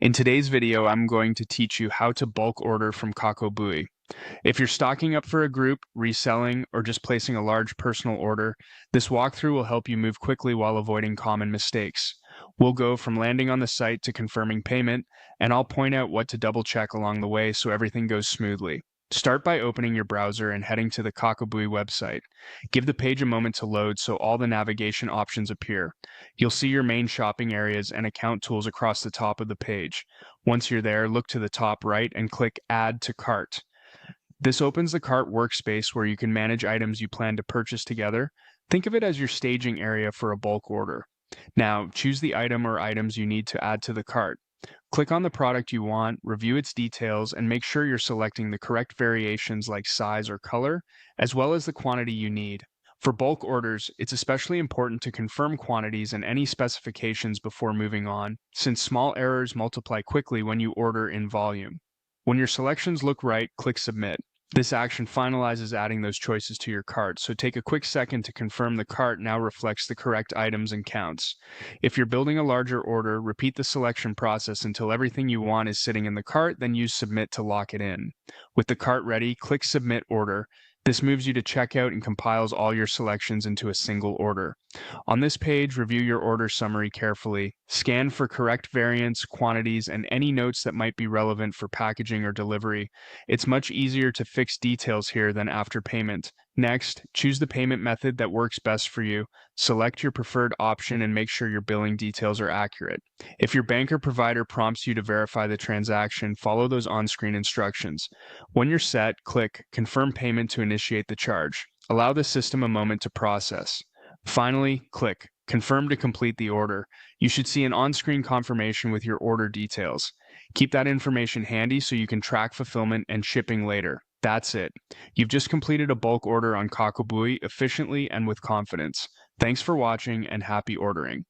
In today's video, I'm going to teach you how to bulk order from Kakobuy. If you're stocking up for a group, reselling, or just placing a large personal order, this walkthrough will help you move quickly while avoiding common mistakes. We'll go from landing on the site to confirming payment, and I'll point out what to double check along the way so everything goes smoothly. Start by opening your browser and heading to the Kakobuy website. Give the page a moment to load so all the navigation options appear. You'll see your main shopping areas and account tools across the top of the page. Once you're there, look to the top right and click Add to Cart. This opens the cart workspace where you can manage items you plan to purchase together. Think of it as your staging area for a bulk order. Now, choose the item or items you need to add to the cart. Click on the product you want, review its details, and make sure you're selecting the correct variations like size or color, as well as the quantity you need. For bulk orders, it's especially important to confirm quantities and any specifications before moving on, since small errors multiply quickly when you order in volume. When your selections look right, click Submit. This action finalizes adding those choices to your cart, so take a quick second to confirm the cart now reflects the correct items and counts. If you're building a larger order, repeat the selection process until everything you want is sitting in the cart, then use Submit to lock it in. With the cart ready, click Submit Order. This moves you to checkout and compiles all your selections into a single order. On this page, review your order summary carefully. Scan for correct variants, quantities, and any notes that might be relevant for packaging or delivery. It's much easier to fix details here than after payment. Next, choose the payment method that works best for you. Select your preferred option and make sure your billing details are accurate. If your bank or provider prompts you to verify the transaction, follow those on-screen instructions. When you're set, click Confirm Payment to initiate the charge. Allow the system a moment to process. Finally, click Confirm to complete the order. You should see an on-screen confirmation with your order details. Keep that information handy so you can track fulfillment and shipping later. That's it. You've just completed a bulk order on Kakobuy efficiently and with confidence. Thanks for watching and happy ordering.